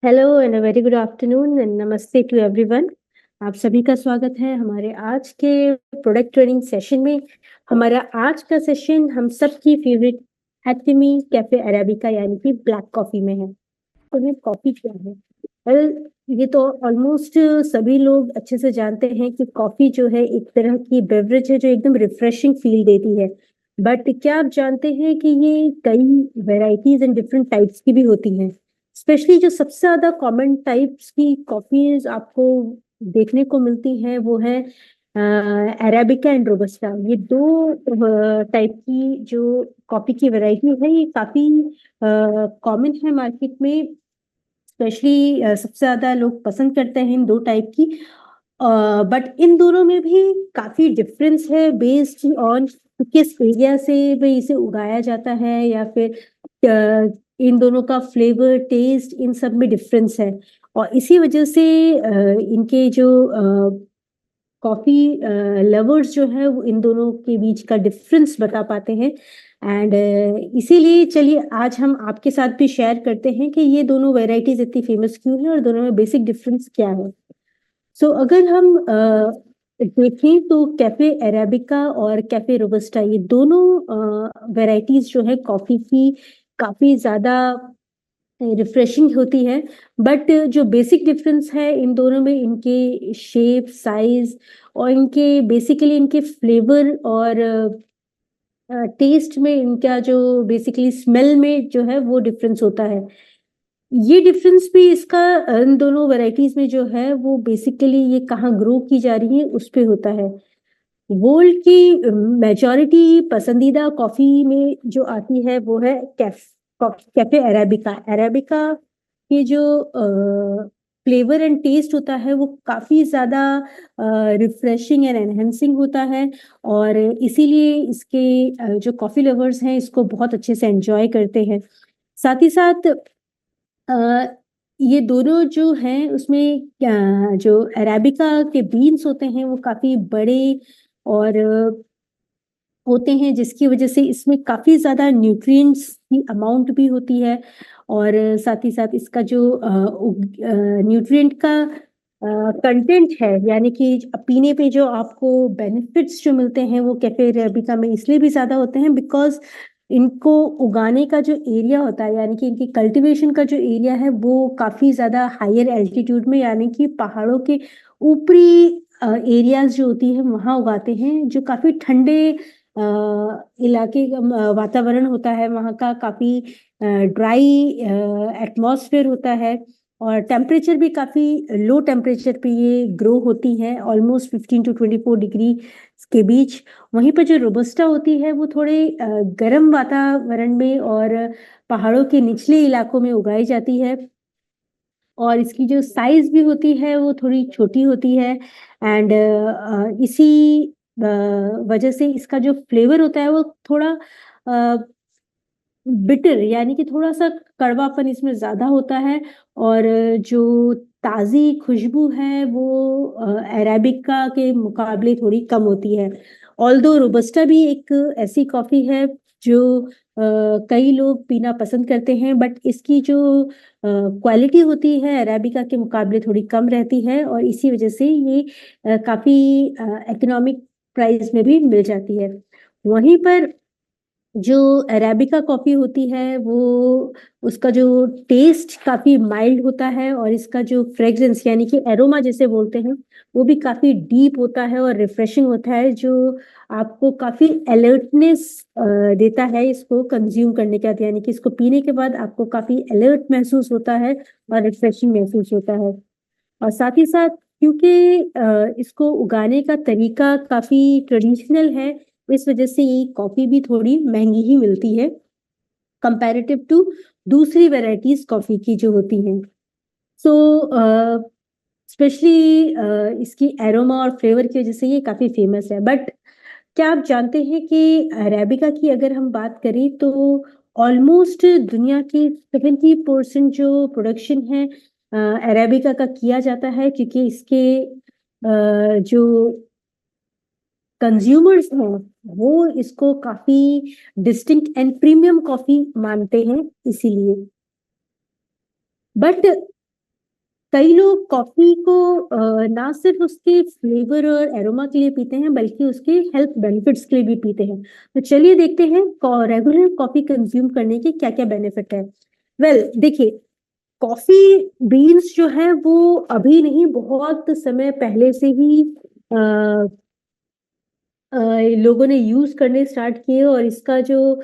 Hello and a very good afternoon and नमस्ते to everyone. आप सभी का स्वागत है हमारे आज के प्रोडक्ट ट्रेनिंग सेशन में। हमारा आज का सेशन हम सबकी फेवरेट एटमी कैफे अरेबिका यानी कि ब्लैक कॉफी में है। तो ये कॉफी क्या है? वेल, ये तो ऑलमोस्ट सभी लोग अच्छे से जानते हैं कि कॉफी जो है एक तरह की बेवरेज है जो एकदम रिफ्रेशिंग फील देती है। बट क्या आप जानते हैं कि ये कई वेराइटीज एंड डिफरेंट टाइप्स की भी होती हैं। स्पेशली जो सबसे ज्यादा कॉमन टाइप्स की कॉफीज आपको देखने को मिलती हैं वो है अरेबिका एंड रोबस्टा। ये दो टाइप की जो कॉफी की वैरायटी है ये काफी कॉमन है मार्केट में। स्पेशली सबसे ज्यादा लोग पसंद करते हैं इन दो टाइप की। बट इन दोनों में भी काफी डिफरेंस है बेस्ड ऑन किस एरिया से भी इसे उगाया जाता है या फिर इन दोनों का फ्लेवर टेस्ट इन सब में डिफरेंस है। और इसी वजह से इनके जो कॉफी लवर्स जो है वो इन दोनों के बीच का डिफरेंस बता पाते हैं। एंड इसीलिए चलिए आज हम आपके साथ भी शेयर करते हैं कि ये दोनों वैरायटीज इतनी फेमस क्यों है और दोनों में बेसिक डिफरेंस क्या है। सो अगर हम देखें तो कैफे अरेबिका और कैफे रोबस्टा ये दोनों वैरायटीज जो है कॉफी की काफी ज्यादा रिफ्रेशिंग होती है। बट जो बेसिक डिफरेंस है इन दोनों में इनके शेप साइज और इनके बेसिकली इनके फ्लेवर और टेस्ट में इनका जो बेसिकली स्मेल में जो है वो डिफरेंस होता है। ये डिफरेंस भी इसका इन दोनों वैरायटीज में जो है वो बेसिकली ये कहाँ ग्रो की जा रही है उस पे होता है। वर्ल्ड की मेजॉरिटी पसंदीदा कॉफी में जो आती है वो है कैफे अरेबिका। अरेबिका के जो फ्लेवर एंड टेस्ट होता है वो काफी ज्यादा रिफ्रेशिंग एंड एनहेंसिंग होता है। और इसीलिए इसके जो कॉफी लवर्स हैं इसको बहुत अच्छे से एंजॉय करते हैं। साथ ही साथ अ, ये दोनों जो हैं उसमें जो अरेबिका के बीन्स होते हैं वो काफी बड़े और होते हैं जिसकी वजह से इसमें काफी ज्यादा न्यूट्रिएंट्स की अमाउंट भी होती है। और साथ ही साथ इसका जो न्यूट्रिएंट का कंटेंट है यानी कि पीने पे जो आपको बेनिफिट्स जो मिलते हैं वो कैफे अरेबिका में इसलिए भी ज्यादा होते हैं बिकॉज इनको उगाने का जो एरिया होता है यानी कि इनकी कल्टीवेशन का जो एरिया है वो काफी ज्यादा हायर एल्टीट्यूड में यानी कि पहाड़ों के ऊपरी एरियाज जो होती है वहां उगाते हैं जो काफी ठंडे इलाके का वातावरण होता है वहाँ का काफी ड्राई एटमॉस्फेयर होता है। और टेम्परेचर भी काफी लो टेम्परेचर पे ये ग्रो होती है ऑलमोस्ट 15 to 24 डिग्री के बीच। वहीं पर जो रोबस्टा होती है वो थोड़े गर्म वातावरण में और पहाड़ों के निचले इलाकों में उगाई जाती है। और इसकी जो साइज भी होती है वो थोड़ी छोटी होती है। एंड इसी वजह से इसका जो फ्लेवर होता है वो थोड़ा बिटर यानी कि थोड़ा सा कड़वापन इसमें ज्यादा होता है। और जो ताजी खुशबू है वो अरेबिका के मुकाबले थोड़ी कम होती है। ऑल्दो रोबस्टा भी एक ऐसी कॉफी है जो कई लोग पीना पसंद करते हैं बट इसकी जो क्वालिटी होती है अरेबिका के मुकाबले थोड़ी कम रहती है और इसी वजह से ये काफी इकोनॉमिक प्राइस में भी मिल जाती है। वहीं पर जो अरेबिका कॉफी होती है वो उसका जो टेस्ट काफी माइल्ड होता है और इसका जो फ्रेग्रेंस यानी कि एरोमा जिसे बोलते हैं वो भी काफी डीप होता है और रिफ्रेशिंग होता है जो आपको काफी अलर्टनेस देता है इसको कंज्यूम करने के बाद यानी कि इसको पीने के बाद आपको काफी अलर्ट महसूस होता है और रिफ्रेशिंग महसूस होता है। और साथ ही साथ क्योंकि इसको उगाने का तरीका काफी ट्रेडिशनल है इस वजह से ये कॉफी भी थोड़ी महंगी ही मिलती है कंपैरेटिव टू दूसरी वैरायटीज कॉफी की जो होती हैं। सो स्पेशली इसकी एरोमा और फ्लेवर की वजह से ये काफी फेमस है। बट क्या आप जानते हैं कि अरेबिका की अगर हम बात करें तो ऑलमोस्ट दुनिया की 70% जो प्रोडक्शन है अरेबिका का किया जाता है क्योंकि इसके जो कंज्यूमर्स हैं वो इसको काफी डिस्टिंक्ट एंड प्रीमियम कॉफी मानते हैं इसीलिए। बट कई लोग कॉफी को ना सिर्फ उसके फ्लेवर और एरोमा के लिए पीते हैं बल्कि उसके हेल्थ बेनिफिट्स के लिए भी पीते हैं। तो चलिए देखते हैं रेगुलर कॉफी कंज्यूम करने के क्या क्या बेनिफिट है। देखिए, कॉफी बीन्स जो है वो अभी नहीं, बहुत समय पहले से ही अ, लोगों ने यूज करने स्टार्ट किए, और इसका जो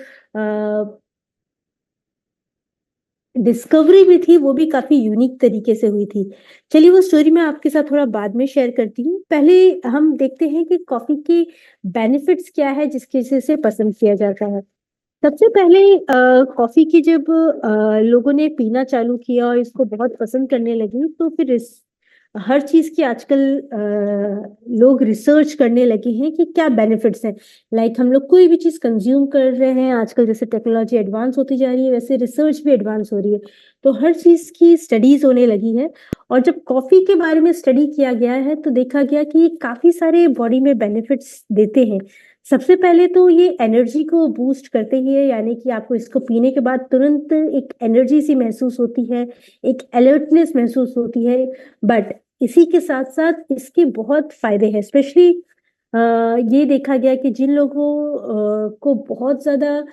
डिस्कवरी भी थी वो भी काफी यूनिक तरीके से हुई थी। चलिए वो स्टोरी मैं आपके साथ थोड़ा बाद में शेयर करती हूँ। पहले हम देखते हैं कि कॉफी के बेनिफिट्स क्या है जिसकी वजह से पसंद किया जाता है। सबसे पहले कॉफी की जब लोगों ने पीना चालू किया और इसको बहुत पसंद करने लगे, तो फिर इस हर चीज की आजकल लोग रिसर्च करने लगे हैं कि क्या बेनिफिट्स हैं। लाइक हम लोग कोई भी चीज कंज्यूम कर रहे हैं आजकल, जैसे टेक्नोलॉजी एडवांस होती जा रही है वैसे रिसर्च भी एडवांस हो रही है, तो हर चीज की स्टडीज होने लगी है। और जब कॉफी के बारे में स्टडी किया गया है तो देखा गया कि काफी सारे बॉडी में बेनिफिट्स देते हैं। सबसे पहले तो ये एनर्जी को बूस्ट करते ही है, यानी कि आपको इसको पीने के बाद तुरंत एक एनर्जी सी महसूस होती है, एक अलर्टनेस महसूस होती है। बट इसी के साथ साथ इसके बहुत फायदे हैं। स्पेशली ये देखा गया कि जिन लोगों को बहुत ज्यादा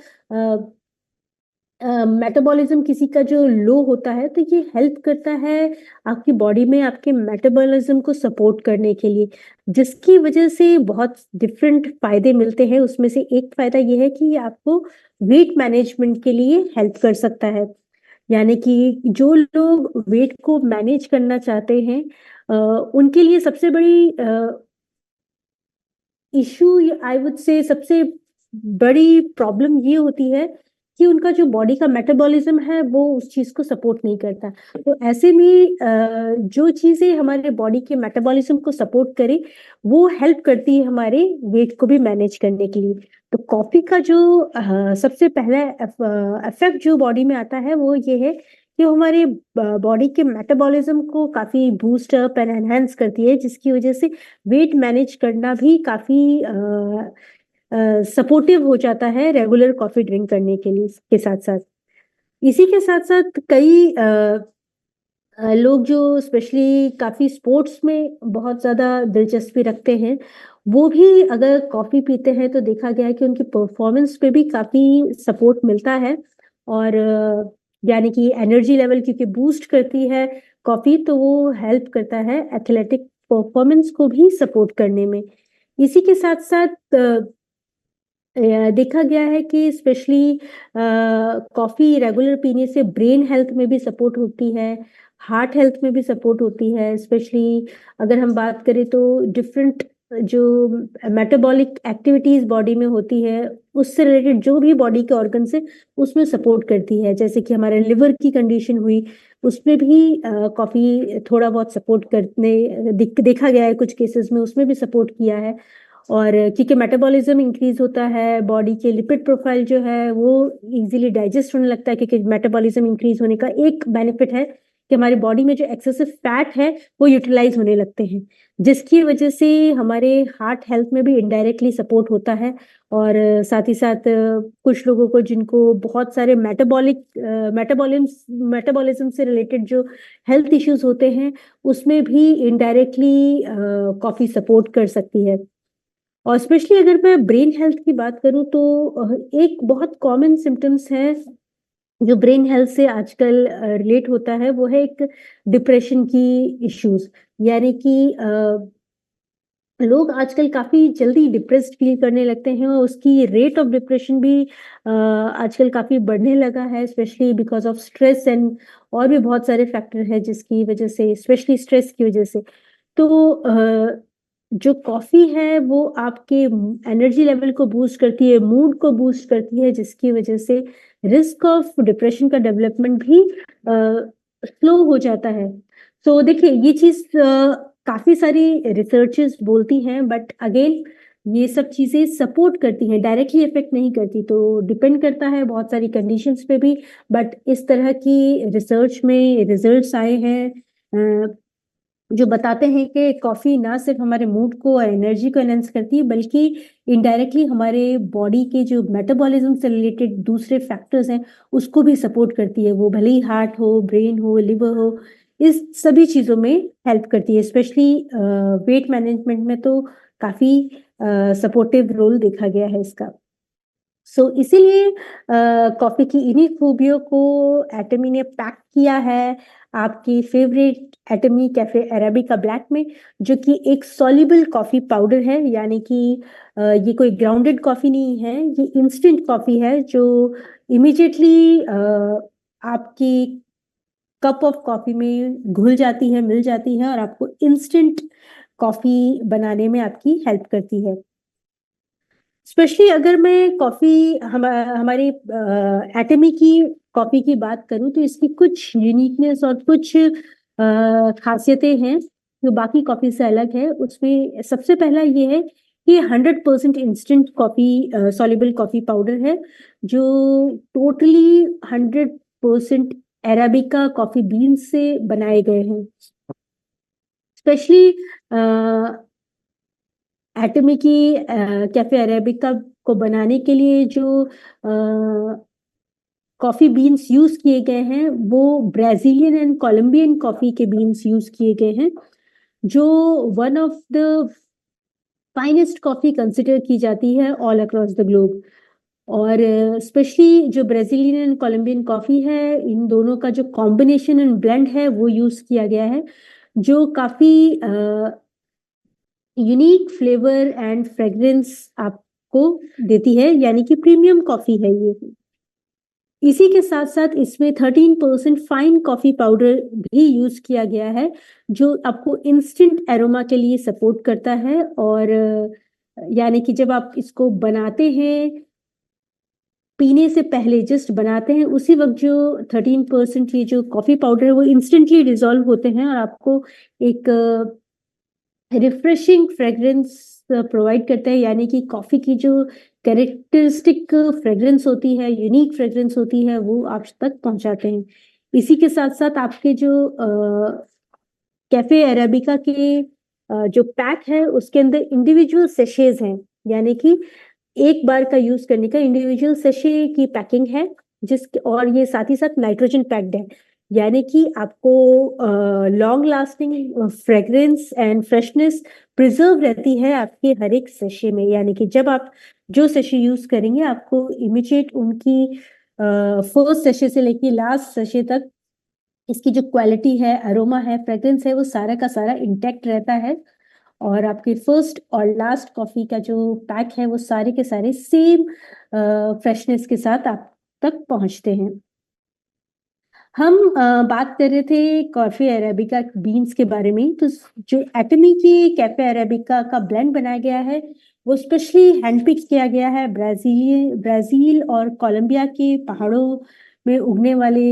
मेटाबॉलिज्म किसी का जो लो होता है, तो ये हेल्प करता है आपकी बॉडी में आपके मेटाबॉलिज्म को सपोर्ट करने के लिए, जिसकी वजह से बहुत डिफरेंट फायदे मिलते हैं। उसमें से एक फायदा ये है कि ये आपको वेट मैनेजमेंट के लिए हेल्प कर सकता है। यानी कि जो लोग वेट को मैनेज करना चाहते हैं, उनके लिए सबसे बड़ी इशू, आई वुड से सबसे बड़ी प्रॉब्लम ये होती है कि उनका जो बॉडी का मेटाबॉलिज्म है वो उस चीज को सपोर्ट नहीं करता। तो ऐसे में जो चीजें हमारे बॉडी के मेटाबॉलिज्म को सपोर्ट करे वो हेल्प करती है हमारे वेट को भी मैनेज करने के लिए। तो कॉफी का जो सबसे पहला इफेक्ट जो बॉडी में आता है वो ये है कि वो हमारे बॉडी के मेटाबॉलिज्म को काफी बूस्ट अप एंड एनहेंस करती है, जिसकी वजह से वेट मैनेज करना भी काफी सपोर्टिव हो जाता है रेगुलर कॉफी ड्रिंक करने के लिए के साथ साथ। इसी के साथ साथ कई लोग जो स्पेशली काफी स्पोर्ट्स में बहुत ज्यादा दिलचस्पी रखते हैं, वो भी अगर कॉफी पीते हैं तो देखा गया है कि उनकी परफॉर्मेंस पे भी काफी सपोर्ट मिलता है। और यानी कि एनर्जी लेवल क्योंकि बूस्ट करती है कॉफी, तो वो हेल्प करता है एथलेटिक परफॉर्मेंस को भी सपोर्ट करने में। इसी के साथ साथ देखा गया है कि स्पेशली कॉफी रेगुलर पीने से ब्रेन हेल्थ में भी सपोर्ट होती है, हार्ट हेल्थ में भी सपोर्ट होती है। स्पेशली अगर हम बात करें तो डिफरेंट जो मेटाबॉलिक एक्टिविटीज बॉडी में होती है, उससे रिलेटेड जो भी बॉडी के ऑर्गन्स है उसमें सपोर्ट करती है। जैसे कि हमारे लिवर की कंडीशन हुई, उसमें भी कॉफी थोड़ा बहुत सपोर्ट करने देखा गया है, कुछ केसेस में उसमें भी सपोर्ट किया है। और क्योंकि मेटाबॉलिज्म इंक्रीज होता है, बॉडी के लिपिड प्रोफाइल जो है वो इजीली डाइजेस्ट होने लगता है, क्योंकि मेटाबॉलिज्म इंक्रीज होने का एक बेनिफिट है कि हमारी बॉडी में जो एक्सेसिव फैट है वो यूटिलाइज होने लगते हैं, जिसकी वजह से हमारे हार्ट हेल्थ में भी इनडायरेक्टली सपोर्ट होता है। और साथ ही साथ कुछ लोगों को जिनको बहुत सारे मेटाबॉलिज्म से रिलेटेड जो हेल्थ इश्यूज होते हैं, उसमें भी इनडायरेक्टली कॉफी सपोर्ट कर सकती है। और स्पेशली अगर मैं ब्रेन हेल्थ की बात करूं तो एक बहुत कॉमन सिम्टम्स है जो ब्रेन हेल्थ से आजकल रिलेट होता है, वो है एक डिप्रेशन की इश्यूज। यानी कि लोग आजकल काफी जल्दी डिप्रेस्ड फील करने लगते हैं, और उसकी रेट ऑफ डिप्रेशन भी आजकल काफी बढ़ने लगा है, specially because of stress and और भी बहुत सारे फैक्टर है जिसकी वजह से, स्पेशली स्ट्रेस की वजह से। तो जो कॉफी है वो आपके एनर्जी लेवल को बूस्ट करती है, मूड को बूस्ट करती है, जिसकी वजह से रिस्क ऑफ डिप्रेशन का डेवलपमेंट भी स्लो हो जाता है। तो देखिए ये चीज काफी सारी रिसर्चेस बोलती हैं, बट अगेन ये सब चीजें सपोर्ट करती हैं, डायरेक्टली इफेक्ट नहीं करती, तो डिपेंड करता है बहुत सारी कंडीशंस पे भी। बट इस तरह की रिसर्च में रिजल्ट्स आए हैं जो बताते हैं कि कॉफी ना सिर्फ हमारे मूड को और एनर्जी को एनहेंस करती है, बल्कि इनडायरेक्टली हमारे बॉडी के जो मेटाबॉलिज्म से रिलेटेड दूसरे फैक्टर्स हैं उसको भी सपोर्ट करती है, वो भले ही हार्ट हो, ब्रेन हो, लिवर हो, इस सभी चीज़ों में हेल्प करती है, स्पेशली वेट मैनेजमेंट में तो काफ़ी सपोर्टिव रोल देखा गया है इसका। इसीलिए कॉफ़ी की इन्हीं खूबियों को एटमी ने पैक किया है आपकी फेवरेट एटमी कैफ़े अरेबिका ब्लैक में, जो कि एक सॉल्युबल कॉफ़ी पाउडर है, यानी कि ये कोई ग्राउंडेड कॉफ़ी नहीं है, ये इंस्टेंट कॉफ़ी है जो इमीडिएटली आपकी कप ऑफ कॉफ़ी में घुल जाती है, मिल जाती है और आपको इंस्टेंट कॉफ़ी बनाने में आपकी हेल्प करती है। स्पेशली अगर मैं कॉफ़ी हमारे एटमी की कॉफ़ी की बात करूँ तो इसकी कुछ यूनिकनेस और कुछ खासियतें हैं जो बाकी कॉफ़ी से अलग है। उसमें सबसे पहला ये है कि 100% instant coffee soluble coffee powder है, जो टोटली 100% अरेबिका कॉफ़ी बीन्स से बनाए गए हैं। स्पेशली एटमी की कैफे अरेबिका को बनाने के लिए जो कॉफी बीन्स यूज किए गए हैं वो ब्राजीलियन एंड कोलंबियन कॉफी के बीन्स यूज किए गए हैं, जो one of the finest coffee consider की जाती है ऑल अक्रॉस द ग्लोब। और स्पेशली जो ब्राजीलियन एंड कोलंबियन कॉफी है, इन दोनों का जो कॉम्बिनेशन एंड ब्लेंड है वो यूज किया गया है, जो काफी यूनिक फ्लेवर एंड फ्रेग्रेंस आपको देती है, यानी कि प्रीमियम कॉफी है ये। इसी के साथ साथ इसमें 13% फाइन कॉफी पाउडर भी यूज किया गया है, जो आपको इंस्टेंट एरोमा के लिए सपोर्ट करता है। और यानी कि जब आप इसको बनाते हैं, पीने से पहले जस्ट बनाते हैं, उसी वक्त जो 13% ये जो कॉफी पाउडर है वो इंस्टेंटली डिजोल्व होते हैं और आपको एक रिफ्रेशिंग फ्रेग्रेंस प्रोवाइड करता है, यानी कि कॉफी की जो कैरेक्टरिस्टिक फ्रेग्रेंस होती है, यूनिक फ्रेग्रेंस होती है, वो आप तक पहुंचाते हैं। इसी के साथ साथ आपके जो कैफे अरेबिका के जो पैक है उसके अंदर इंडिविजुअल सेशेज हैं, यानी कि एक बार का यूज करने का इंडिविजुअल सेशे की पैकिंग है, और ये साथ ही साथ नाइट्रोजन पैक्ड है, यानी कि आपको long lasting fragrance and freshness preserve रहती है आपके हर एक सेशे में। यानी कि जब आप जो सेशे यूज करेंगे, आपको इमिजिएट उनकी फर्स्ट सेशे से लेके लास्ट सेशे तक इसकी जो क्वालिटी है, अरोमा है, फ्रेग्रेंस है, वो सारा का सारा इंटैक्ट रहता है। और आपके फर्स्ट और लास्ट कॉफी का जो पैक है वो सारे के सारे सेम फ्रेशनेस के साथ आप तक पहुंचते हैं। हम बात कर रहे थे कॉफी अरेबिका बीन्स के बारे में, तो जो एटमी की कैफे अरेबिका का ब्लेंड बनाया गया है वो स्पेशली हैंडपिक किया गया है ब्राजील और कोलंबिया के पहाड़ों में उगने वाले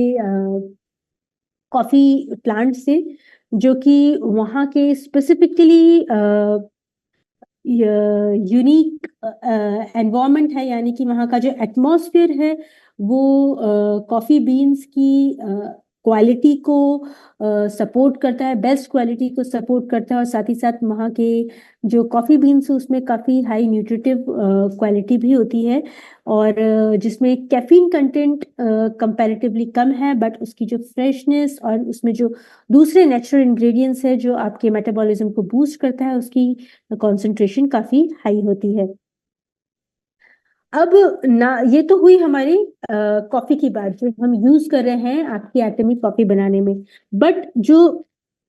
कॉफी प्लांट से, जो कि वहाँ के स्पेसिफिकली यूनिक एनवायरनमेंट है, यानी कि वहाँ का जो एटमॉस्फेयर है वो कॉफ़ी बीन्स की क्वालिटी को सपोर्ट करता है, बेस्ट क्वालिटी को सपोर्ट करता है। और साथ ही साथ वहाँ के जो कॉफ़ी बीन्स है उसमें काफ़ी हाई न्यूट्रिटिव क्वालिटी भी होती है, और जिसमें कैफीन कंटेंट कंपैरेटिवली कम है, बट उसकी जो फ्रेशनेस और उसमें जो दूसरे नेचुरल इंग्रेडिएंट्स है जो आपके मेटाबॉलिज्म को बूस्ट करता है, उसकी कंसंट्रेशन काफी हाई होती है। अब ना, ये तो हुई हमारी कॉफी की बात जो हम यूज कर रहे हैं आपकी एटमी कॉफी बनाने में, बट जो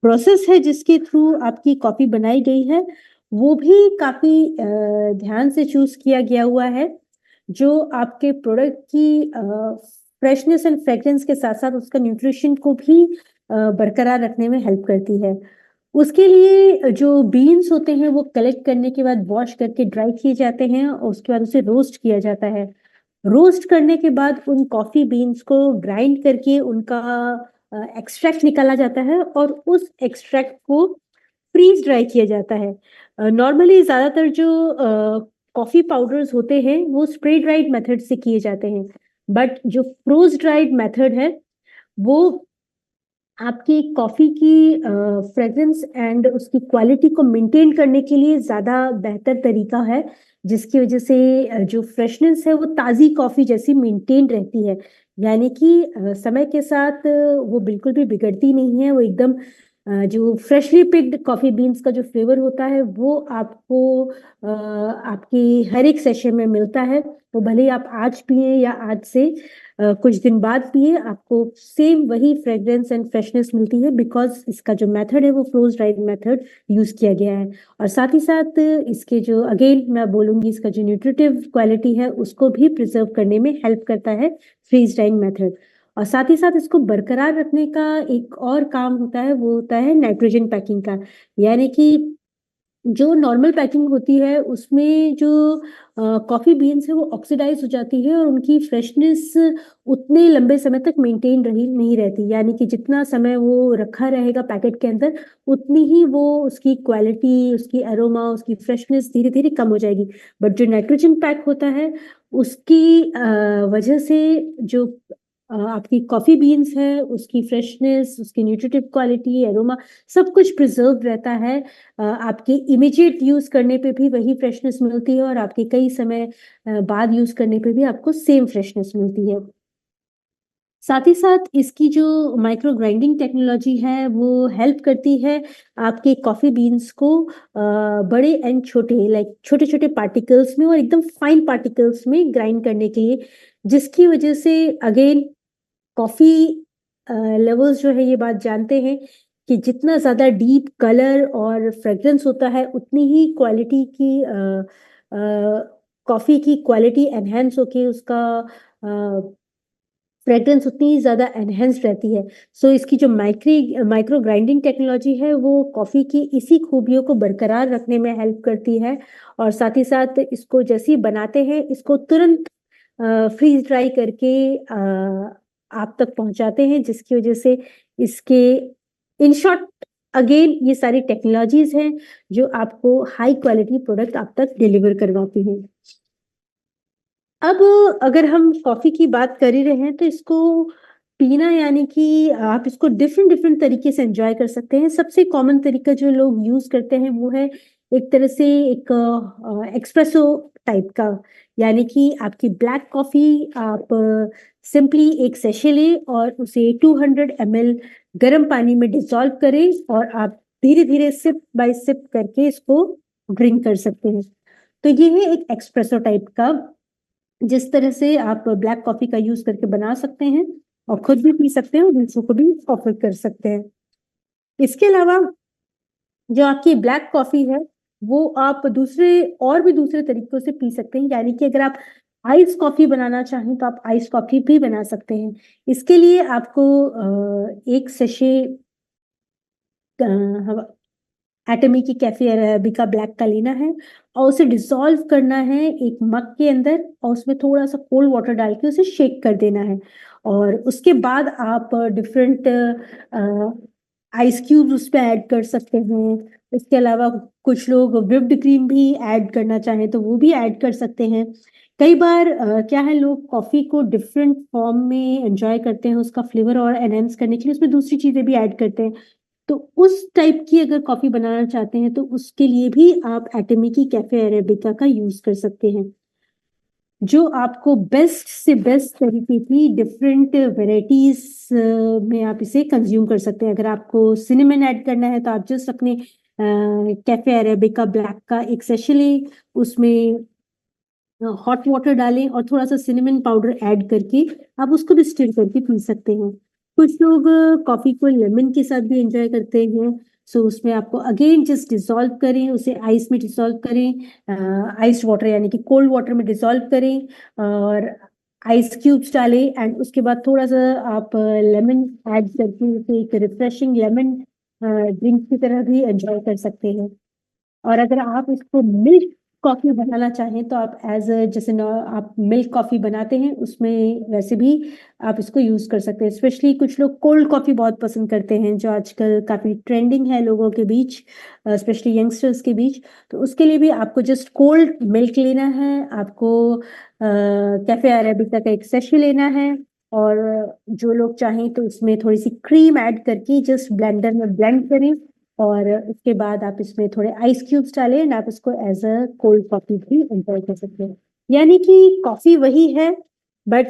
प्रोसेस है जिसके थ्रू आपकी कॉफी बनाई गई है वो भी काफी ध्यान से चूज किया गया हुआ है, जो आपके प्रोडक्ट की फ्रेशनेस एंड फ्रेग्रेंस के साथ साथ उसका न्यूट्रिशन को भी बरकरार रखने में हेल्प करती है। उसके लिए जो बीन्स होते हैं वो कलेक्ट करने के बाद वॉश करके ड्राई किए जाते हैं और उसके बाद उसे रोस्ट किया जाता है। रोस्ट करने के बाद उन कॉफी बीन्स को ग्राइंड करके उनका एक्सट्रैक्ट निकाला जाता है और उस एक्सट्रैक्ट को फ्रीज ड्राई किया जाता है। नॉर्मली ज्यादातर जो कॉफी पाउडर्स होते हैं वो स्प्रे ड्राइड मेथड से किए जाते हैं, बट जो फ्रोज ड्राइड मेथड है वो आपकी कॉफी की फ्रेग्रेंस एंड उसकी क्वालिटी को मेंटेन करने के लिए ज़्यादा बेहतर तरीका है, जिसकी वजह से जो फ्रेशनेस है वो ताज़ी कॉफी जैसी मेंटेन रहती है। यानी कि समय के साथ वो बिल्कुल भी बिगड़ती नहीं है, वो एकदम जो फ्रेशली पिक्ड कॉफी बीन्स का जो फ्लेवर होता है वो आपको आपकी हर एक सेशन में मिलता है। वो भले ही आप आज पिए या आज से कुछ दिन बाद पिए, आपको सेम वही फ्रेग्रेंस एंड फ्रेशनेस मिलती है, बिकॉज इसका जो मेथड है वो फ्रोज ड्राइड मेथड यूज किया गया है। और साथ ही साथ इसके जो अगेन मैं बोलूंगी, इसका जो न्यूट्रिटिव क्वालिटी है उसको भी प्रिजर्व करने में हेल्प करता है फ्रीज ड्राइंग मेथड। और साथ ही साथ इसको बरकरार रखने का एक और काम होता है, वो होता है नाइट्रोजन पैकिंग का। यानी कि जो नॉर्मल पैकिंग होती है उसमें जो कॉफी बीन्स है वो ऑक्सीडाइज हो जाती है और उनकी फ्रेशनेस उतने लंबे समय तक मेंटेन रही नहीं रहती। यानी कि जितना समय वो रखा रहेगा पैकेट के अंदर, उतनी ही वो उसकी क्वालिटी, उसकी एरोमा, उसकी फ्रेशनेस धीरे धीरे कम हो जाएगी। बट जो नाइट्रोजन पैक होता है उसकी वजह से जो आपकी कॉफी बीन्स है उसकी फ्रेशनेस, उसकी न्यूट्रिटिव क्वालिटी, एरोमा, सब कुछ प्रिजर्व रहता है। आपके इमीडिएट यूज करने पे भी वही फ्रेशनेस मिलती है और आपके कई समय बाद यूज करने पे भी आपको सेम फ्रेशनेस मिलती है। साथ ही साथ इसकी जो माइक्रो ग्राइंडिंग टेक्नोलॉजी है वो हेल्प करती है आपके कॉफी बीन्स को बड़े एंड छोटे, लाइक छोटे छोटे पार्टिकल्स में और एकदम फाइन पार्टिकल्स में ग्राइंड करने के लिए, जिसकी वजह से अगेन कॉफी लवर्स जो है ये बात जानते हैं कि जितना ज्यादा डीप कलर और फ्रेग्रेंस होता है उतनी ही क्वालिटी की कॉफी की क्वालिटी एनहेंस होके उसका फ्रेग्रेंस उतनी ही ज्यादा एनहेंस्ड रहती है। सो इसकी जो माइक्रो ग्राइंडिंग टेक्नोलॉजी है वो कॉफी की इसी खूबियों को बरकरार रखने में हेल्प करती है। और साथ ही साथ इसको जैसे ही बनाते हैं इसको तुरंत फ्रीज ड्राई करके आप तक पहुंचाते हैं, जिसकी वजह से इसके इन शॉर्ट अगेन ये सारी टेक्नोलॉजीज हैं जो आपको हाई क्वालिटी प्रोडक्ट आप तक डिलीवर करवाती हैं। अब अगर हम कॉफी की बात कर ही रहे हैं तो इसको पीना, यानी कि आप इसको डिफरेंट डिफरेंट तरीके से एंजॉय कर सकते हैं। सबसे कॉमन तरीका जो लोग यूज करते हैं वो है एक तरह से एक एक्सप्रेसो टाइप का। यानी कि आपकी ब्लैक कॉफी आप सिंपली एक सेशे लें और उसे 200 ml गर्म पानी में डिसॉल्व करें और आप धीरे धीरे सिप बाय सिप करके इसको ड्रिंक कर सकते हैं। तो ये है एक एक्सप्रेसो टाइप का, जिस तरह से आप ब्लैक कॉफी का यूज करके बना सकते हैं और खुद भी पी सकते हैं और दूसरों को भी ऑफर कर सकते हैं। इसके अलावा जो आपकी ब्लैक कॉफी है वो आप दूसरे और भी दूसरे तरीकों से पी सकते हैं। यानी कि अगर आप आइस कॉफी बनाना चाहें तो आप आइस कॉफी भी बना सकते हैं। इसके लिए आपको एक सेशे एटमी की कैफे अरेबिका ब्लैक का लेना है और उसे डिसॉल्व करना है एक मग के अंदर और उसमें थोड़ा सा कोल्ड वाटर डाल के उसे शेक कर देना है। और उसके बाद आप डिफरेंट आइस क्यूब्स उस पर ऐड कर सकते हैं। इसके अलावा कुछ लोग व्हिप्ड क्रीम भी ऐड करना चाहें तो वो भी ऐड कर सकते हैं। कई बार क्या है, लोग कॉफी को डिफरेंट फॉर्म में एंजॉय करते हैं, उसका फ्लेवर और एनहेंस करने के लिए उसमें दूसरी चीजें भी ऐड करते हैं। तो उस टाइप की अगर कॉफी बनाना चाहते हैं तो उसके लिए भी आप एटमी की कैफे अरेबिका का यूज कर सकते हैं, जो आपको बेस्ट से बेस्ट तरीके की डिफरेंट वेराइटीज में आप इसे कंज्यूम कर सकते हैं। अगर आपको सिनेमन ऐड करना है तो आप जस्ट अपने कैफे अरेबिका ब्लैक का एक सेशे लें, उसमें हॉट वाटर डालें और थोड़ा सा सिनेमन पाउडर ऐड करके आप उसको भी स्टिर करके पी सकते हैं। कुछ लोग कॉफी को लेमन के साथ भी एंजॉय करते हैं। सो उसमें आपको अगेन जस्ट डिसॉल्व करें, उसे आइस में डिसॉल्व करें, आइस वाटर यानी कि कोल्ड वाटर में डिसॉल्व करें और आइस क्यूब्स डालें एंड उसके बाद थोड़ा सा आप लेमन ऐड करके उसे एक रिफ्रेशिंग लेमन ड्रिंक की तरह भी एंजॉय कर सकते हैं। और अगर आप इसको मिल्क कॉफी बनाना चाहें तो आप जैसे आप मिल्क कॉफी बनाते हैं उसमें वैसे भी आप इसको यूज कर सकते हैं। स्पेशली कुछ लोग कोल्ड कॉफी बहुत पसंद करते हैं, जो आजकल काफी ट्रेंडिंग है लोगों के बीच, स्पेशली यंगस्टर्स के बीच। तो उसके लिए भी आपको जस्ट कोल्ड मिल्क लेना है, आपको कैफे अरेबिका का एक सेशे लेना है और जो लोग चाहें तो उसमें थोड़ी सी क्रीम ऐड करके जस्ट ब्लेंडर में ब्लेंड करें, और उसके बाद आप इसमें थोड़े आइस क्यूब्स डालें एंड आप इसको एज अ कोल्ड कॉफी भी एंजॉय कर सकते हैं। यानी कि कॉफी वही है, but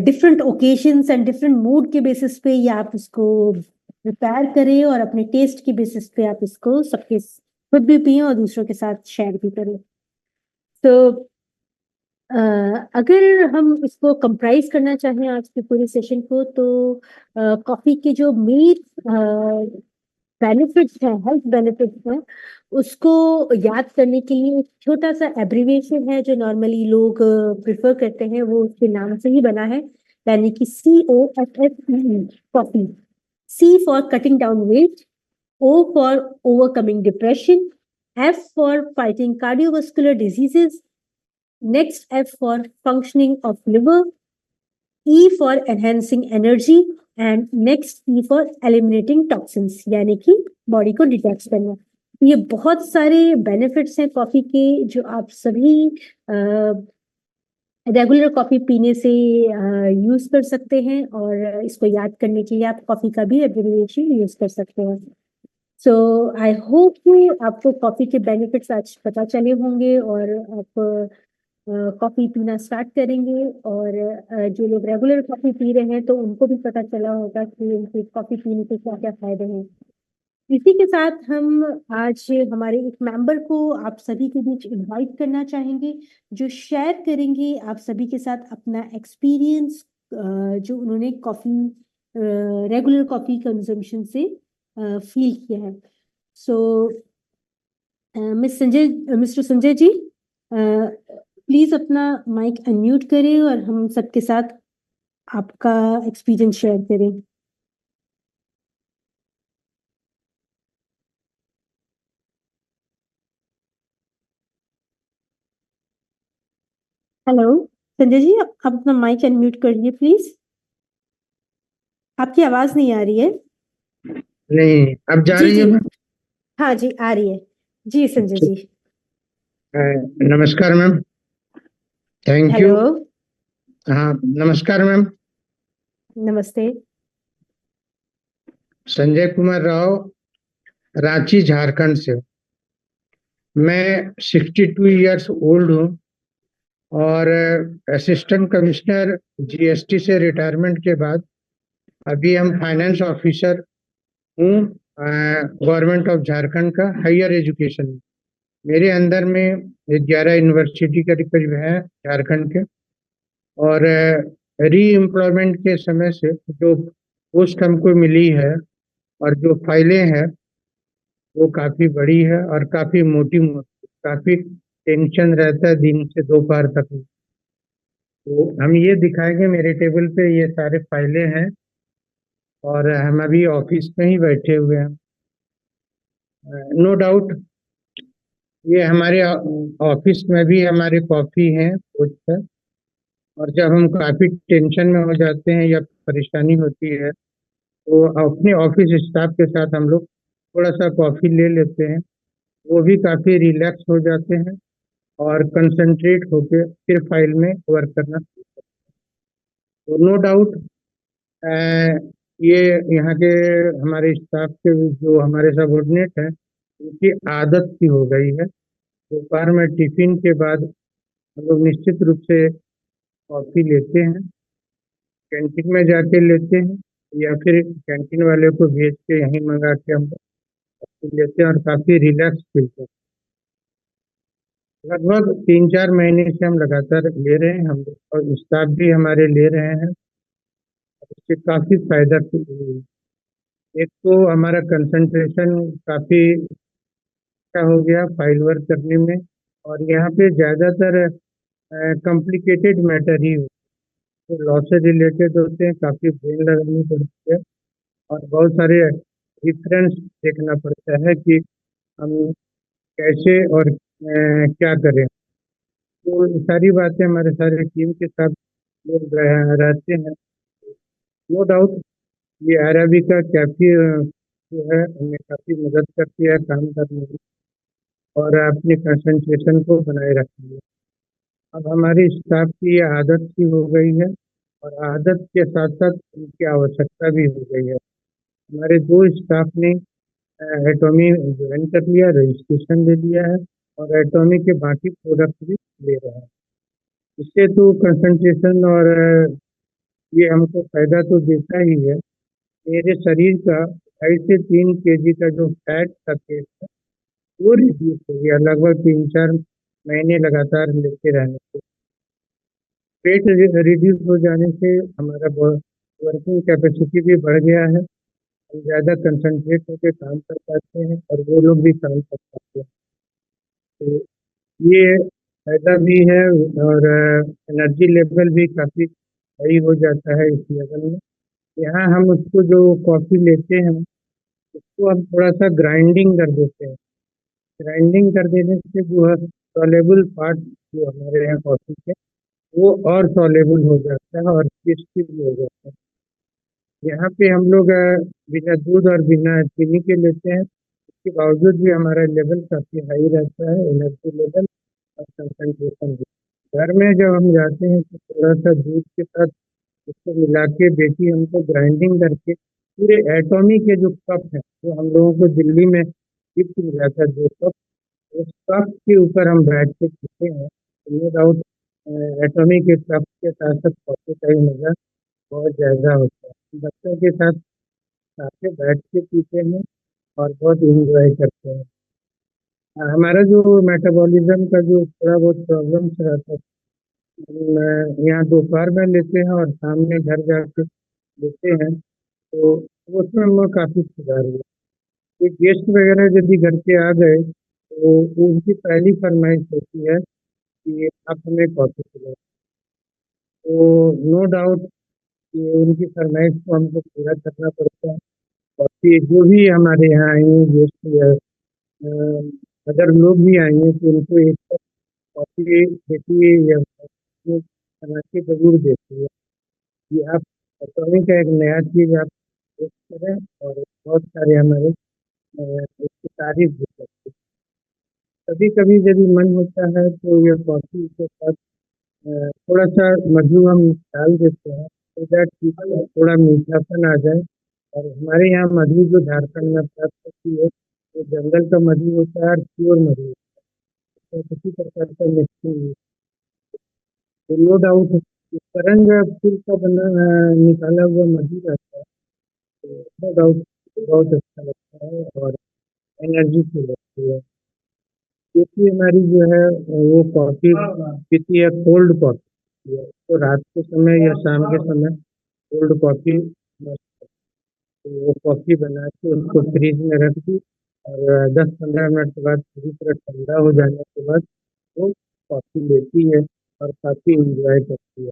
different occasions and different mood के बेसिस पे ये आप इसको प्रिपेयर करें और अपने टेस्ट के बेसिस पे आप इसको सबके खुद भी पिए और दूसरों के साथ शेयर भी करें। तो अगर हम इसको कंप्राइज करना चाहें आज के पूरे सेशन को, तो कॉफी के जो मेन बेनिफिट्स हैं, हेल्थ बेनिफिट्स हैं, उसको याद करने के लिए एक छोटा सा एब्रीविएशन है जो नॉर्मली लोग प्रिफर करते हैं, वो उसके नाम से ही बना है, यानी कि COFFE, coffee. C for cutting down weight, O for overcoming depression, F for fighting cardiovascular diseases, next F for functioning of liver, E for enhancing energy, and next E for eliminating toxins, यानी कि body को detox करना। ये बहुत सारे benefits हैं coffee के जो आप सभी रेगुलर कॉफी पीने से यूज कर सकते हैं, और इसको याद करने के लिए आप कॉफी का भी एब्रिविएशन यूज कर सकते हैं। सो आई होप कि आपको कॉफी के बेनिफिट्स आज पता चले होंगे और आप कॉफी पीना स्टार्ट करेंगे, और जो लोग रेगुलर कॉफी पी रहे हैं तो उनको भी पता चला होगा कि उनके कॉफी पीने के क्या क्या फायदे हैं। इसी के साथ हम आज हमारे एक मेंबर को आप सभी के बीच इनवाइट करना चाहेंगे, जो शेयर करेंगे आप सभी के साथ अपना एक्सपीरियंस जो उन्होंने कॉफी रेगुलर कॉफी कंजम्पशन से फील किया है। सो मिस्टर संजय जी, प्लीज अपना माइक अनम्यूट करें और हम सबके साथ आपका एक्सपीरियंस शेयर करें। हेलो संजय जी, आप अपना माइक अनम्यूट करिए प्लीज। आपकी आवाज नहीं आ रही है। नहीं, अब जा जी रही जी, है मैम? हाँ जी आ रही है जी संजय जी। नमस्कार मैम, थैंक यू। हेलो, हाँ नमस्कार मैम। नमस्ते। संजय कुमार राव, रांची झारखंड से। मैं 62 इयर्स ओल्ड हूँ और असिस्टेंट कमिश्नर GST से रिटायरमेंट के बाद अभी हम फाइनेंस ऑफिसर हूँ गवर्नमेंट ऑफ झारखंड का हायर एजुकेशन में। मेरे अंदर में 11 यूनिवर्सिटी के करीब है झारखंड के, और री एम्प्लॉयमेंट के समय से जो पोस्ट हमको मिली है और जो फाइलें हैं वो काफ़ी बड़ी है और काफ़ी मोटी मोटी, काफ़ी टेंशन रहता है दिन से दोपहर तक में। तो हम ये दिखाएंगे, मेरे टेबल पे ये सारे फाइलें हैं और हम अभी ऑफिस में ही बैठे हुए हैं। नो डाउट ये हमारे ऑफिस में भी हमारे कॉफ़ी हैं पोस्ट पर, और जब हम काफ़ी टेंशन में हो जाते हैं या परेशानी होती है तो अपने ऑफिस स्टाफ के साथ हम लोग थोड़ा सा कॉफ़ी ले लेते हैं, वो भी काफ़ी रिलैक्स हो जाते हैं और कंसंट्रेट होके फिर फाइल में वर्क करना। तो नो डाउट ये यहाँ के हमारे स्टाफ के जो हमारे सबऑर्डिनेट हैं उनकी आदत सी हो गई है। दोपहर में टिफिन के बाद हम लोग निश्चित रूप से कॉफ़ी लेते हैं, कैंटीन में जाके लेते हैं या फिर कैंटीन वाले को भेज के यहीं मंगा के हम लेते हैं और काफ़ी रिलैक्स फील करते हैं। लगभग 3-4 महीने से हम लगातार ले रहे हैं, हम लोग और स्टाफ भी हमारे ले रहे हैं। इससे काफ़ी फायदा हुई है। एक तो हमारा कंसंट्रेशन काफ़ी अच्छा हो गया फाइल वर्क करने में, और यहाँ पे ज़्यादातर कॉम्प्लिकेटेड मैटर ही तो लॉ से रिलेटेड होते हैं, काफ़ी ब्रेन लगानी पड़ती है और बहुत सारे रिफरेंस देखना पड़ता है कि हम कैसे और क्या करें। तो ये सारी बातें हमारे सारे टीम के साथ लोग रहते हैं। नो डाउट ये अरेबिका काफ़ी जो है हमें काफ़ी मदद करती है काम करने में और अपनी कंसंट्रेशन को बनाए रखने में। अब हमारी स्टाफ की ये आदत सी हो गई है और आदत के साथ साथ उनकी आवश्यकता भी हो गई है। हमारे दो स्टाफ ने एटॉमी ज्वाइन कर लिया, रजिस्ट्रेशन ले लिया है और एटॉमी के बाकी प्रोडक्ट भी ले रहे हैं। इससे तो कंसंट्रेशन और ये हमको फायदा तो देता ही है। मेरे शरीर का 2.5 से 3 kg का जो फैट था पेट का, वो रिड्यूस हो गया लगभग 3-4 महीने लगातार लेते रहने से। पेट रिड्यूस हो जाने से हमारा वर्किंग कैपेसिटी भी बढ़ गया है। हम ज़्यादा कंसंट्रेट होकर काम कर पाते हैं और वो लोग भी काम कर पाते हैं। तो ये फायदा भी है और एनर्जी लेवल भी काफ़ी सही हो जाता है इस लेवल में। यहाँ हम उसको जो कॉफ़ी लेते हैं उसको हम थोड़ा सा ग्राइंडिंग कर देते हैं। ग्राइंडिंग कर देने से जो है सॉलेबल पार्ट जो हमारे यहाँ कॉफ़ी के, वो और सॉलेबल हो जाता है और टेस्टी भी हो जाता है। यहाँ पे हम लोग बिना दूध और बिना चीनी के लेते हैं। इसके बावजूद भी हमारा लेवल काफ़ी हाई रहता है, एनर्जी लेवल और कंसंट्रेशन भी। घर में जब हम जाते हैं तो थोड़ा सा दूध के साथ उसको मिला के बेटी हमको ग्राइंडिंग करके पूरे एटॉमी के जो कप है, जो हम लोगों को दिल्ली में गिफ्ट मिला था 2 कप, उस कप के ऊपर हम बैठ के पीते हैं। नो डाउट एटॉमी के कप के साथ साथ कॉफी का ही मजा बहुत ज़्यादा होता है। बच्चों के साथ साथ में बैठ के पीते हैं और बहुत इंजॉय करते हैं। हमारा जो मेटाबॉलिज्म का जो थोड़ा बहुत प्रॉब्लम्स रहता है, यहाँ दोपहर में लेते हैं और शाम में घर जाके लेते हैं, तो उसमें हम लोग काफ़ी सुधार हुआ। ये गेस्ट वगैरह यदि घर पे आ गए तो उनकी पहली फरमाइश होती है कि आप हमें कॉफ़ी पिलाओ। तो नो डाउट कि उनकी फरमाइश को हमको पूरा करना पड़ता है। कॉफ़ी जो भी हमारे यहाँ आएंगे गेस्ट या अगर लोग भी आएंगे तो उनको एक कप कॉफ़ी देती है या कॉफ़ी बना के जरूर देती है कि आप कॉफ़ी का एक नया चीज़ आप टेस्ट करें और बहुत सारे हमारे उसकी तारीफ भी करते हैं। कभी कभी यदि मन होता है तो ये कॉफ़ी के साथ थोड़ा सा मधु हम डाल देते हैं तो दैट थोड़ा मीठापन आ जाए। और हमारे यहाँ मधु जो झारखंड में प्राप्त होती है वो जंगल का मधु होता है और प्योर मधु होता है, तो किसी प्रकार का मिक्सिंग नहीं। तो नो डाउट करंग फूल का बना निकाला हुआ मधु रहता है, तो नो डाउट बहुत अच्छा लगता है और एनर्जी फील लगती है। क्योंकि हमारी जो है वो कॉफ़ी पीती है कोल्ड कॉफ़ी, तो रात के समय या शाम के समय कोल्ड कॉफ़ी मस्त। तो वो कॉफ़ी बना के उसको फ्रिज में रख दी और 10-15 मिनट के बाद पूरी तरह ठंडा हो जाने के बाद वो कॉफ़ी लेती है और काफ़ी इंजॉय करती है।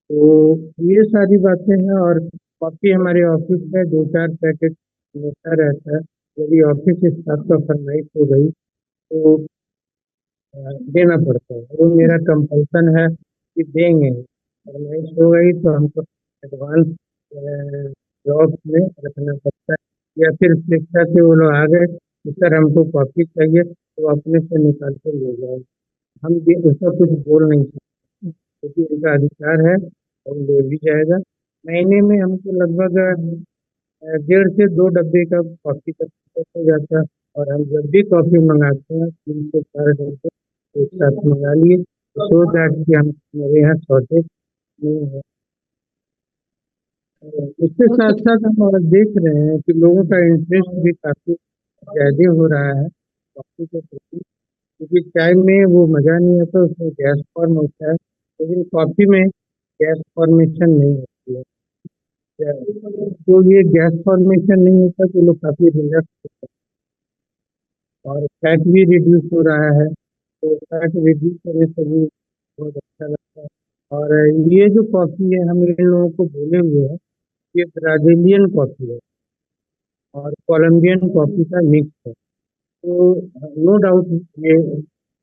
तो ये सारी बातें हैं और कॉफ़ी हमारे ऑफिस में 2-4 पैकेट मिलता रहता है। यदि ऑफिस स्टाफ का फरमाइश हो गई तो देना पड़ता है, वो मेरा कंपल्सन है कि देंगे। फरमाइश हो गई तो हमको एडवांस जॉब में रखना पड़ता है। या फिर शिक्षा से वो लोग आ गए कि सर हमको कॉपी चाहिए तो अपने से निकाल के ले जाए, हम भी उसका कुछ बोल नहीं सकते क्योंकि उनका अधिकार है और ले भी जाएगा। महीने में हमको लगभग 1.5 से 2 डब्बे का कॉफ़ी का पैकेट हो जाता है। और हम जब भी कॉफ़ी मंगाते हैं 3 से 4 डब्बे एक साथ मंगा लिए सो दैट कि हम मेरे यहाँ शॉर्टेज नहीं है। इसके साथ साथ हम और देख रहे हैं कि लोगों का इंटरेस्ट भी काफ़ी ज़्यादा हो रहा है कॉफ़ी के प्रति, क्योंकि चाय में वो मज़ा नहीं आता, उसमें गैस फॉर्म होता है, लेकिन कॉफ़ी में गैस फॉर्मेशन नहीं होती है। तो ये गैस फॉर्मेशन नहीं होता तो लोग काफ़ी रिलैक्स होते हैं और फैट भी रिड्यूस हो रहा है, तो फैट रिड्यूस करने से भी बहुत अच्छा लगता है। और ये जो कॉफ़ी है हम इन लोगों को बोले हुए हैं, ये ब्राज़ीलियन कॉफ़ी है और कोलंबियन कॉफ़ी का मिक्स है। तो नो डाउट ये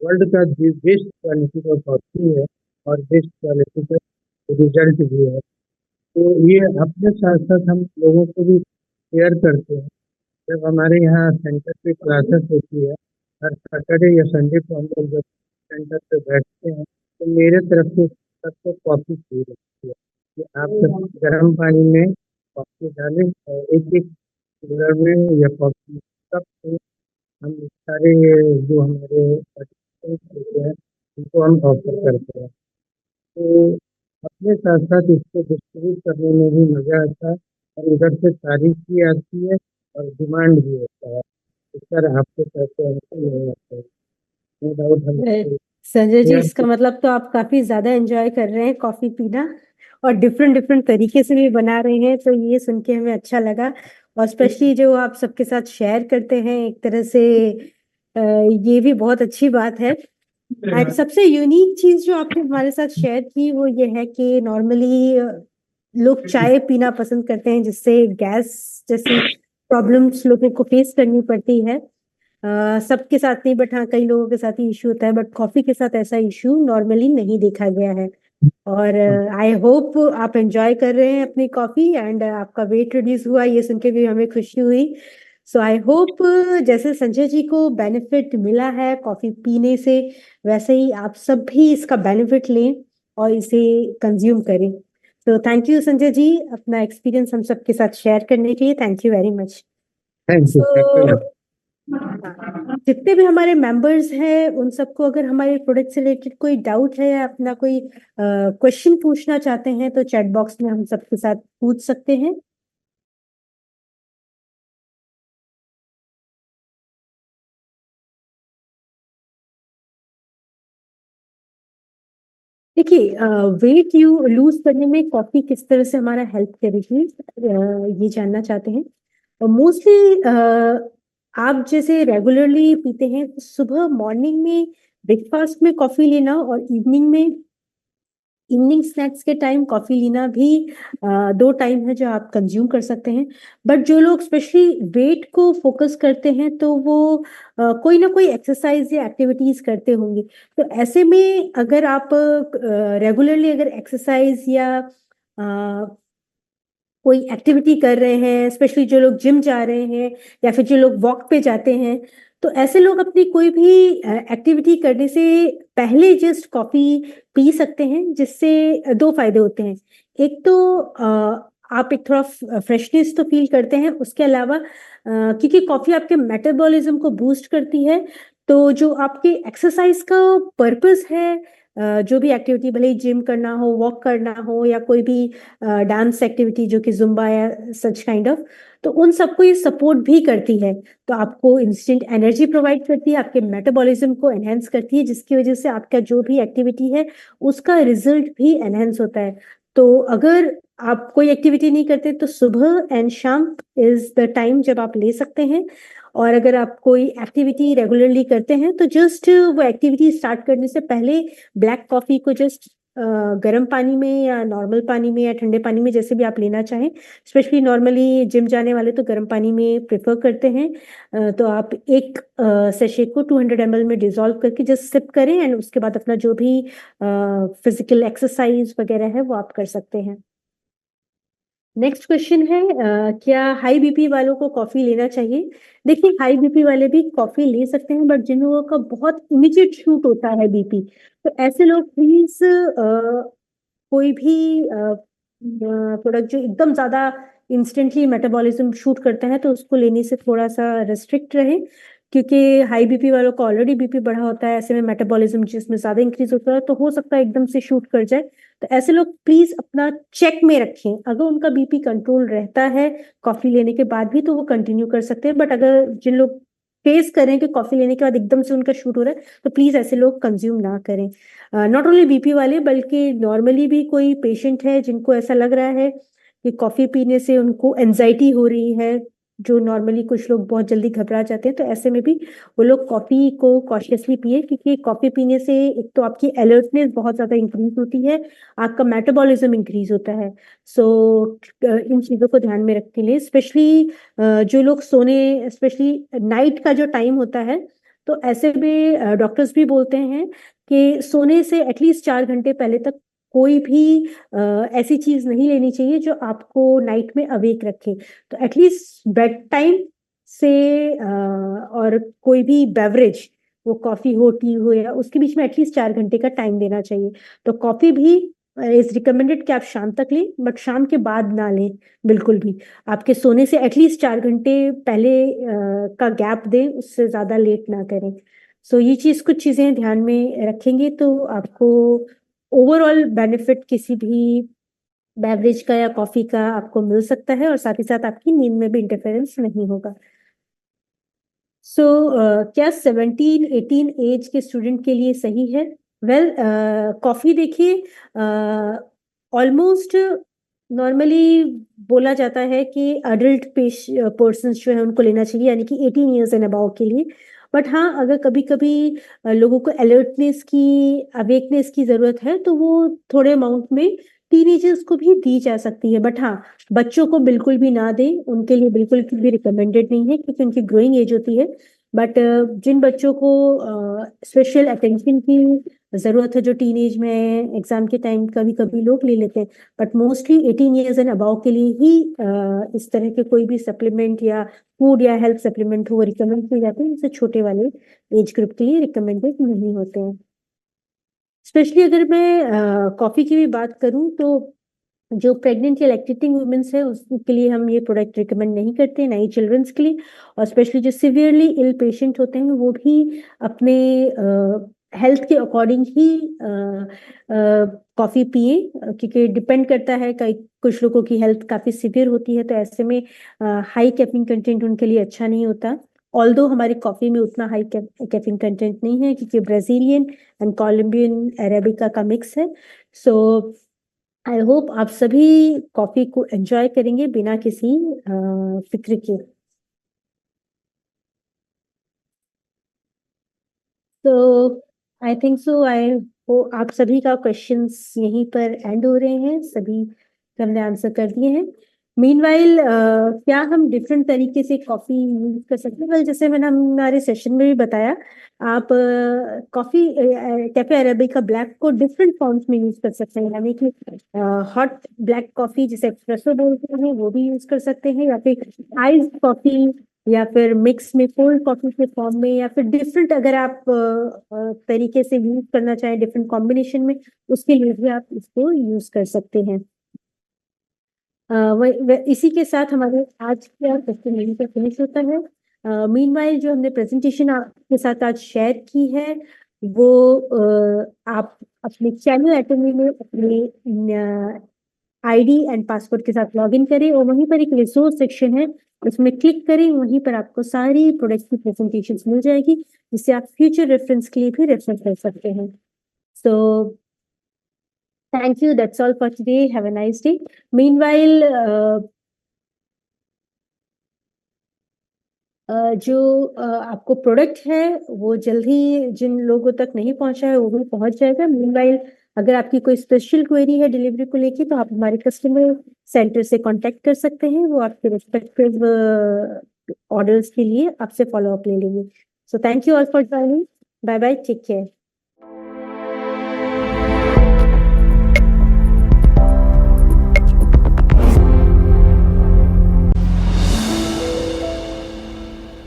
वर्ल्ड का बेस्ट क्वालिटी का कॉफ़ी है और बेस्ट क्वालिटी का रिजल्ट भी है। तो ये अपने साथ साथ हम लोगों को भी शेयर करते हैं। जब हमारे यहाँ सेंटर पे क्लासेस होती है हर सैटरडे या संडे को हम लोग जब सेंटर पे बैठते हैं तो मेरे तरफ से सबको कॉफ़ी फ्री रहती है। कि आप जब गर्म पानी में कॉफी डालें और एक एक कूलर में या कॉफी कप से हम सारे जो हमारे participants होते हैं उनको हम ऑफर करते हैं। तो अपने साथ साथ इसको डिस्ट्रीब्यूट करने में भी मजा आता है और उधर से तारीफ भी आती है और डिमांड भी होता है। इस तरह आपको पैसे हमसे नहीं आते हैं। नो डाउट हम अरे, संजय जी, या इसका मतलब तो आप काफी ज्यादा एंजॉय कर रहे हैं कॉफी पीना, और डिफरेंट डिफरेंट तरीके से भी बना रहे हैं, तो ये सुन के हमें अच्छा लगा। और स्पेशली जो आप सबके साथ शेयर करते हैं एक तरह से, ये भी बहुत अच्छी बात है। एंड सबसे यूनिक चीज जो आपने हमारे साथ शेयर की वो ये है कि नॉर्मली लोग चाय पीना पसंद करते हैं, जिससे गैस जैसी प्रॉब्लम्स लोगों को फेस करनी पड़ती है। सबके साथ नहीं, बट हाँ कई लोगों के साथ ही इश्यू होता है, बट कॉफी के साथ ऐसा इश्यू नॉर्मली नहीं देखा गया है। और आई होप आप एंजॉय कर रहे हैं अपनी कॉफी, एंड आपका वेट रिड्यूस हुआ, ये सुन के भी हमें खुशी हुई। सो आई होप जैसे संजय जी को बेनिफिट मिला है कॉफी पीने से, वैसे ही आप सब भी इसका बेनिफिट लें और इसे कंज्यूम करें। तो थैंक यू संजय जी, अपना एक्सपीरियंस हम सबके साथ शेयर करने के लिए, thank you very much. Thank you. So जितने भी हमारे मेंबर्स हैं उन सबको अगर हमारे प्रोडक्ट से रिलेटेड कोई डाउट है या अपना कोई क्वेश्चन पूछना चाहते हैं तो चैट बॉक्स में हम सबके साथ पूछ सकते हैं। देखिए, वेट यू लूज करने में कॉफी किस तरह से हमारा हेल्प करेगी, ये जानना चाहते हैं। और मोस्टली आप जैसे रेगुलरली पीते हैं तो सुबह मॉर्निंग में ब्रेकफास्ट में कॉफी लेना और इवनिंग स्नैक्स के टाइम कॉफी लेना भी दो टाइम है जो आप कंज्यूम कर सकते हैं। बट जो लोग स्पेशली वेट को फोकस करते हैं तो वो कोई ना कोई एक्सरसाइज या एक्टिविटीज करते होंगे। तो ऐसे में अगर आप रेगुलरली अगर एक्सरसाइज या कोई एक्टिविटी कर रहे हैं, स्पेशली जो लोग जिम जा रहे हैं या फिर जो लोग वॉक पे जाते हैं, तो ऐसे लोग अपनी कोई भी एक्टिविटी करने से पहले जस्ट कॉफी पी सकते हैं, जिससे दो फायदे होते हैं। एक तो आप एक थोड़ा फ्रेशनेस तो फील करते हैं, उसके अलावा क्योंकि कॉफी आपके मेटाबॉलिज्म को बूस्ट करती है, तो जो आपके एक्सरसाइज का पर्पस है, जो भी एक्टिविटी भले ही जिम करना हो, वॉक करना हो, या कोई भी डांस एक्टिविटी जो कि जुम्बा या सच काइंड ऑफ, तो उन सबको ये सपोर्ट भी करती है। तो आपको इंस्टेंट एनर्जी प्रोवाइड करती है, आपके मेटाबॉलिज्म को एनहेंस करती है, जिसकी वजह से आपका जो भी एक्टिविटी है उसका रिजल्ट भी एनहेंस होता है। तो अगर आप कोई एक्टिविटी नहीं करते तो सुबह एंड शाम इज द टाइम जब आप ले सकते हैं। और अगर आप कोई एक्टिविटी रेगुलरली करते हैं तो जस्ट वो एक्टिविटी स्टार्ट करने से पहले ब्लैक कॉफी को जस्ट गर्म पानी में या नॉर्मल पानी में या ठंडे पानी में, जैसे भी आप लेना चाहें, स्पेशली नॉर्मली जिम जाने वाले तो गर्म पानी में प्रेफर करते हैं, तो आप एक सेशे को 200 ml में डिजोल्व करके जस्ट सिप करें, एंड उसके बाद अपना जो भी फिजिकल एक्सरसाइज वगैरह है वो आप कर सकते हैं। नेक्स्ट क्वेश्चन है, क्या हाई बीपी वालों को कॉफी लेना चाहिए? देखिए, हाई बीपी वाले भी कॉफी ले सकते हैं, बट जिन लोगों का बहुत इमीडिएट शूट होता है बीपी, तो ऐसे लोग प्लीज कोई भी प्रोडक्ट जो एकदम ज्यादा इंस्टेंटली मेटाबॉलिज्म शूट करता है तो उसको लेने से थोड़ा सा रेस्ट्रिक्ट रहे, क्योंकि हाई बीपी वालों को ऑलरेडी बीपी बढ़ा होता है, ऐसे में मेटाबॉलिज्म जिसमें ज्यादा इंक्रीज होता है तो हो सकता है एकदम से शूट कर जाए। तो ऐसे लोग प्लीज अपना चेक में रखें, अगर उनका बीपी कंट्रोल रहता है कॉफी लेने के बाद भी तो वो कंटिन्यू कर सकते हैं, बट अगर जिन लोग फेस करें कि कॉफी लेने के बाद एकदम से उनका शूट हो रहा है तो प्लीज ऐसे लोग कंज्यूम ना करें। नॉट ओनली बीपी वाले, बल्कि नॉर्मली भी कोई पेशेंट है जिनको ऐसा लग रहा है कि कॉफी पीने से उनको एनजाइटी हो रही है, जो नॉर्मली कुछ लोग बहुत जल्दी घबरा जाते हैं, तो ऐसे में भी वो लोग कॉफी को कॉशियसली पिए, क्योंकि कॉफी पीने से एक तो आपकी अलर्टनेस बहुत ज्यादा इंक्रीज होती है, आपका मेटाबॉलिज्म इंक्रीज होता है। सो इन चीजों को ध्यान में रख के लिए, स्पेशली जो लोग सोने, स्पेशली नाइट का जो टाइम होता है, तो ऐसे में डॉक्टर्स भी बोलते हैं कि सोने से एटलीस्ट 4 घंटे पहले तक कोई भी ऐसी चीज नहीं लेनी चाहिए जो आपको नाइट में अवेक रखे। तो एटलीस्ट बेड टाइम से और कोई भी बेवरेज, वो कॉफी हो टी हो या उसके बीच में एटलीस्ट 4 घंटे का टाइम देना चाहिए। तो कॉफी भी इज रिकमेंडेड कि आप शाम तक लें, बट शाम के बाद ना लें बिल्कुल भी। आपके सोने से एटलीस्ट 4 घंटे पहले का गैप दें, उससे ज़्यादा लेट ना करें। सो ये चीज़, कुछ चीज़ें ध्यान में रखेंगे तो आपको ओवरऑल बेनिफिट किसी भी बेवरेज का या कॉफ़ी का आपको मिल सकता है, और साथ ही साथ आपकी नींद में भी इंटरफेरेंस नहीं होगा। सो क्या 17-18 एज के स्टूडेंट के लिए सही है? वेल, कॉफ़ी देखिए, ऑलमोस्ट नॉर्मली बोला जाता है कि अडल्ट पर्सन जो है उनको लेना चाहिए, यानी कि 18 ईयर्स एंड अबाव के लिए। बट हाँ, अगर कभी कभी लोगों को अलर्टनेस की, अवेकनेस की ज़रूरत है, तो वो थोड़े अमाउंट में टीनेजर्स को भी दी जा सकती है। बट हाँ, बच्चों को बिल्कुल भी ना दें, उनके लिए बिल्कुल भी रिकमेंडेड नहीं है, क्योंकि उनकी ग्रोइंग एज होती है। बट जिन बच्चों को स्पेशल अटेंशन की ज़रूरत है, जो टीनेज में, एग्जाम के टाइम कभी कभी लोग ले लेते हैं, but mostly 18 years and above के लिए ही इस तरह के कोई भी सप्लीमेंट या फूड या हेल्थ सप्लीमेंट वो रिकमेंड किए जाते हैं, जिससे छोटे वाले एज ग्रुप के लिए रिकमेंडेड नहीं होते हैं। स्पेशली अगर मैं कॉफ़ी की भी बात करूं, तो जो प्रेग्नेंट या लैक्टेटिंग वुमेन्स है उसके लिए हम ये प्रोडक्ट रिकमेंड नहीं करते, ना ही चिल्ड्रंस के लिए। और स्पेशली जो सिवियरली इल पेशेंट होते हैं, वो भी अपने हेल्थ के अकॉर्डिंग ही कॉफ़ी पिए, क्योंकि डिपेंड करता है, कई कुछ लोगों की हेल्थ काफ़ी सिवियर होती है, तो ऐसे में हाई कैफीन कंटेंट उनके लिए अच्छा नहीं होता। ऑल्दो हमारी कॉफ़ी में उतना हाई कैफीन कंटेंट नहीं है, क्योंकि ब्राज़ीलियन एंड कोलंबियन अरेबिका का मिक्स है। सो आई होप आप सभी कॉफी को एंजॉय करेंगे बिना किसी फिक्र के। तो आई थिंक सो, आई हो आप सभी का क्वेश्चंस यहीं पर एंड हो रहे हैं, सभी के हमने आंसर कर दिए हैं। मीनवाइल, क्या हम डिफरेंट तरीके से कॉफी यूज कर सकते हैं? वेल, जैसे मैंने हमारे सेशन में भी बताया, आप कॉफी कैफे अरेबिका ब्लैक को डिफरेंट फॉर्म्स में यूज कर सकते हैं, यानी कि हॉट ब्लैक कॉफी जिसे एक्सप्रेसो बोलते हैं वो भी यूज कर सकते हैं, या फिर आइस कॉफी, या फिर मिक्स में कोल्ड कॉफी के फॉर्म में, या फिर डिफरेंट अगर आप तरीके से यूज करना चाहें डिफरेंट कॉम्बिनेशन में, उसके लिए भी आप इसको यूज कर सकते हैं। इसी के साथ हमारे आज का सेशन यहीं पर फिनिश होता है। मीनवाइल, जो हमने प्रेजेंटेशन आपके साथ आज शेयर की है, वो आप अपने चैनल एटमी में अपने आईडी एंड पासवर्ड के साथ लॉगिन करें, और वहीं पर एक रिसोर्स सेक्शन है, उसमें क्लिक करें, वहीं पर आपको सारी प्रोडक्ट की प्रेजेंटेशन मिल जाएगी, जिससे आप फ्यूचर रेफरेंस के लिए भी रेफर कर सकते हैं। सो thank you, that's all for today, have a nice day. Meanwhile, जो आपको प्रोडक्ट है वो जल्द ही जिन लोगों तक नहीं पहुंचा है वो भी पहुंच जाएगा। मीनवाइल, अगर आपकी कोई स्पेशल क्वेरी है डिलीवरी को लेके, तो आप हमारे कस्टमर सेंटर से कांटेक्ट कर सकते हैं, वो आपके रिस्पेक्टिव ऑर्डर्स के लिए आपसे फॉलो अप ले लेंगे। So thank you all for joining, bye bye, take care.